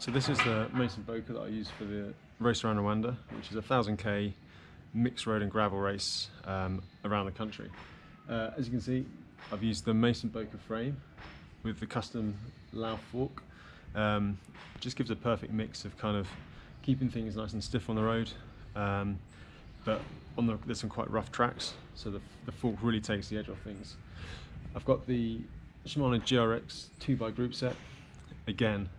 So this is the Mason Bokeh that I use for the Race Around Rwanda, which is a 1000k mixed road and gravel race around the country. As you can see, I've used the Mason Bokeh frame with the custom Lauf fork. Just gives a perfect mix of kind of keeping things nice and stiff on the road, but there's some quite rough tracks, so the fork really takes the edge off things. I've got the Shimano GRX 2x Groupset, again,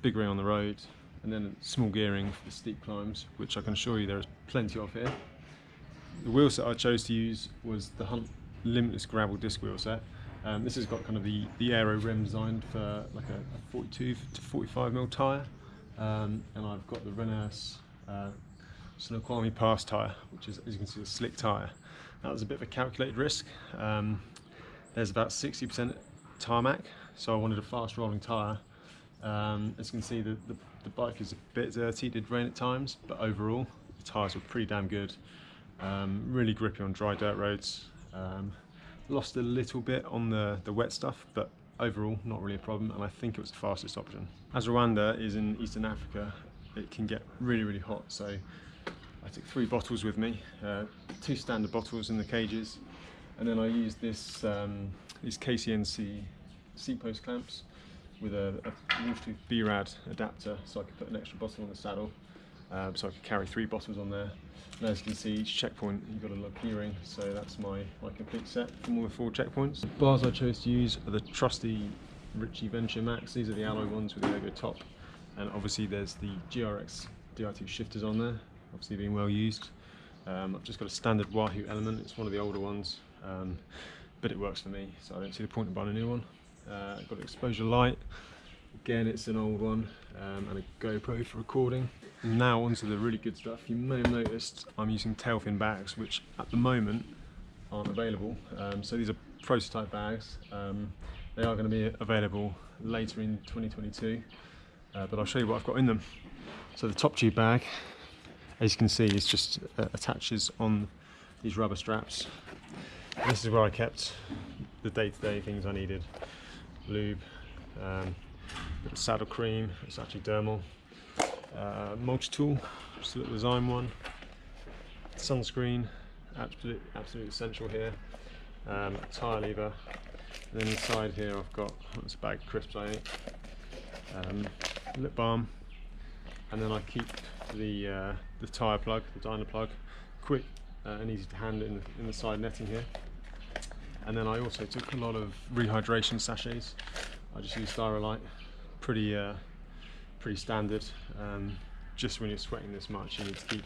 big ring on the road, and then small gearing for the steep climbs, which I can assure you there is plenty of here. The wheel set I chose to use was the Hunt Limitless gravel disc wheel set. This has got kind of the aero rim designed for like a 42 to 45mm tyre, and I've got the Rene Snoqualmie pass tyre, which is, as you can see, a slick tyre. That was a bit of a calculated risk. There's about 60% tarmac, so I wanted a fast rolling tyre. As you can see, the bike is a bit dirty, did rain at times, but overall the tyres were pretty damn good. Really grippy on dry dirt roads. Lost a little bit on the wet stuff, but overall not really a problem, and I think it was the fastest option. As Rwanda is in Eastern Africa, it can get really hot, so I took 3 bottles with me, 2 standard bottles in the cages, and then I used these KCNC seat post clamps with a Bluetooth B-Rad adapter, so I could put an extra bottle on the saddle, so I could carry 3 bottles on there. And as you can see, each checkpoint you've got a little keyring, so that's my complete set from all the 4 checkpoints. The bars I chose to use are the trusty Ritchey Venture Max. These are the alloy ones with the logo top, and obviously there's the GRX DI2 shifters on there, obviously being well used. I've just got a standard Wahoo element, it's one of the older ones, but it works for me, so I don't see the point of buying a new one. I've got an exposure light, again it's an old one, and a GoPro for recording. Now onto the really good stuff. You may have noticed I'm using TailFin bags, which at the moment aren't available. So these are prototype bags. They are going to be available later in 2022, but I'll show you what I've got in them. So the top tube bag, as you can see, is just attaches on these rubber straps. And this is where I kept the day-to-day things I needed. Lube, bit of saddle cream, it's actually dermal. Multi-tool, just a little design one. Sunscreen, absolutely essential here. Tyre lever. And then inside here I've got a bag of crisps I ate. Lip balm, and then I keep the tyre plug, the dyno plug, quick and easy to handle in the side netting here. And then I also took a lot of rehydration sachets. I just use Thyrolyte, pretty standard. Just when you're sweating this much, you need to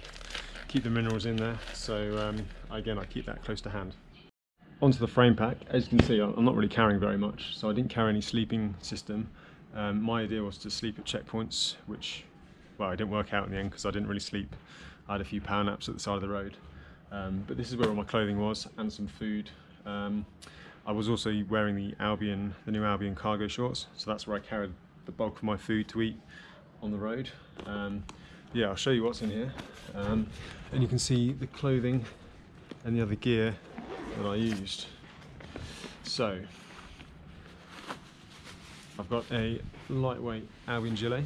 keep the minerals in there. So again, I keep that close to hand. Onto the frame pack. As you can see, I'm not really carrying very much, so I didn't carry any sleeping system. My idea was to sleep at checkpoints, which, well, it didn't work out in the end because I didn't really sleep. I had a few power naps at the side of the road. But this is where all my clothing was, and some food. I was also wearing the new Albion cargo shorts, so that's where I carried the bulk of my food to eat on the road. Yeah, I'll show you what's in here, and you can see the clothing and the other gear that I used. So I've got a lightweight Albion gillet,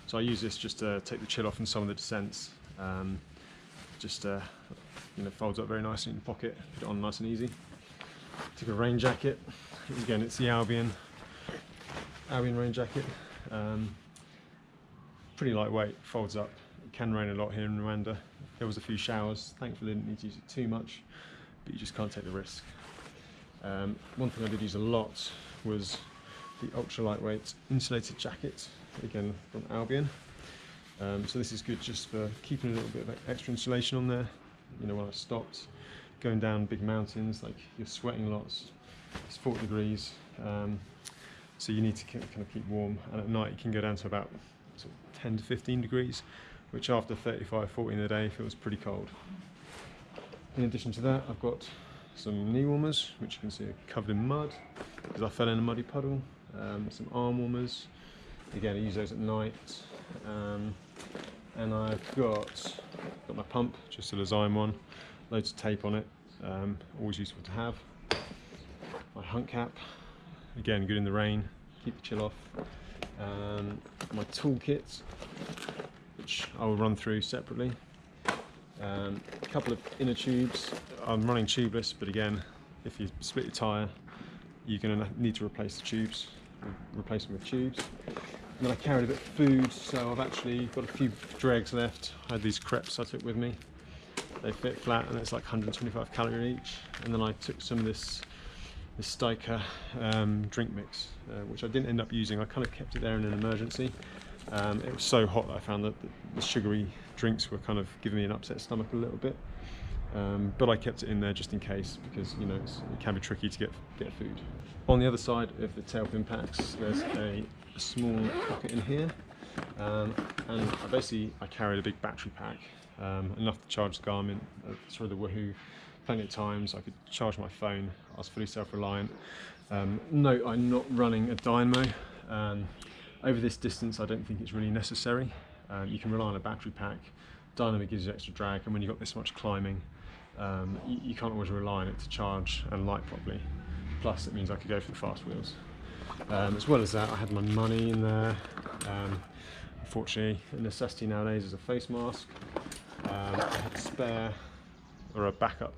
so I use this just to take the chill off in some of the descents. You know, folds up very nicely in the pocket, put it on nice and easy. Took a rain jacket, again it's the Albion rain jacket. Pretty lightweight, folds up. It can rain a lot here in Rwanda. There was a few showers, thankfully I didn't need to use it too much, but you just can't take the risk. One thing I did use a lot was the ultra lightweight insulated jacket, again from Albion. So this is good just for keeping a little bit of extra insulation on there. You know, when I stopped going down big mountains, like you're sweating lots, it's 40 degrees, so you need to kind of keep warm, and at night it can go down to about sort of 10 to 15 degrees, which after 35-40 in the day feels pretty cold. In addition to that, I've got some knee warmers, which you can see are covered in mud because I fell in a muddy puddle. Some arm warmers, again I use those at night. And I've got my pump, just a design one, loads of tape on it, always useful to have. My hunt cap, again good in the rain, keep the chill off. My toolkit, which I will run through separately. A couple of inner tubes. I'm running tubeless, but again, if you split your tyre, you're going to need to replace the tubes, replace them with tubes. And then I carried a bit of food, so I've actually got a few dregs left. I had these crepes I took with me. They fit flat and it's like 125 calories each. And then I took some of this Tyre drink mix, which I didn't end up using. I kind of kept it there in an emergency. It was so hot that I found that the sugary drinks were kind of giving me an upset stomach a little bit. But I kept it in there just in case, because you know it can be tricky to get food. On the other side of the TailFin packs, there's a small pocket in here, and I carried a big battery pack, enough to charge the Garmin, the Wahoo, plenty of times. I could charge my phone. I was fully self-reliant. No, I'm not running a dynamo. Over this distance, I don't think it's really necessary. You can rely on a battery pack. Dynamo gives you extra drag, and when you've got this much climbing, you can't always rely on it to charge and light properly. Plus, it means I could go for the fast wheels. As well as that, I had my money in there. Unfortunately, a necessity nowadays is a face mask. I had a spare, or a backup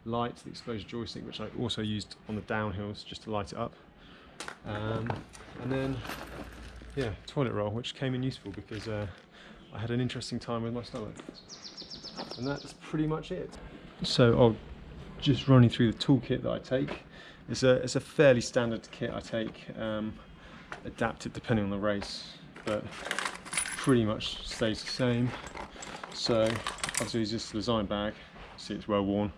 light, the exposure joystick, which I also used on the downhills just to light it up. And then, yeah, toilet roll, which came in useful because I had an interesting time with my stomach. And that's pretty much it. So I'll just run you through the toolkit that I take. It's a fairly standard kit I take, adapted depending on the race, but pretty much stays the same. So obviously it's just a design bag. See, it's well worn.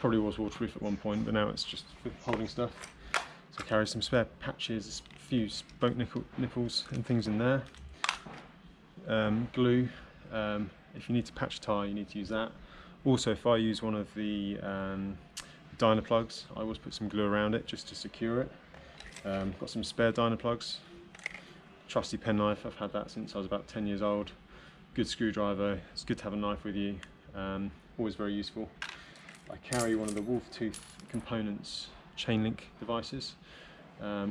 Probably was waterproof at one point, but now it's just for holding stuff. So I carry some spare patches, a few spoke nipples and things in there. Glue. If you need to patch a tyre, you need to use that. Also, if I use one of the dyno plugs, I always put some glue around it just to secure it. Got some spare dyno plugs. Trusty penknife, I've had that since I was about 10 years old. Good screwdriver, it's good to have a knife with you. Always very useful. I carry one of the Wolf Tooth Components chain link devices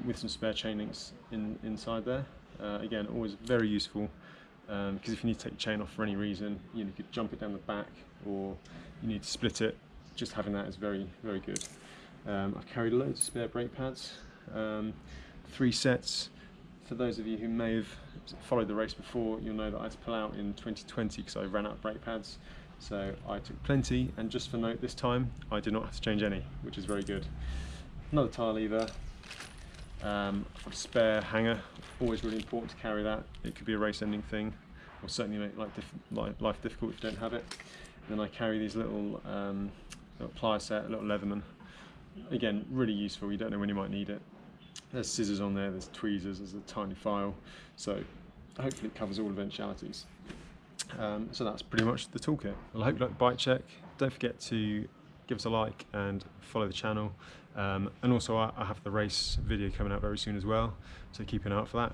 with some spare chain links inside there. Again, always very useful. Because if you need to take the chain off for any reason, you could jump it down the back, or you need to split it. Just having that is very, very good. I've carried loads of spare brake pads, 3 sets. For those of you who may have followed the race before, you'll know that I had to pull out in 2020 because I ran out of brake pads. So I took plenty, and just for note, this time I did not have to change any, which is very good. Another tyre lever. I've got a spare hanger, always really important to carry that. It could be a race-ending thing, or certainly make life difficult if you don't have it. And then I carry these little plier set, a little Leatherman. Again, really useful, you don't know when you might need it. There's scissors on there, there's tweezers, there's a tiny file, so hopefully it covers all eventualities. So that's pretty much the toolkit. Well, I hope you like the bike check. Don't forget to give us a like and follow the channel. And also I have the race video coming out very soon as well, so keep an eye out for that.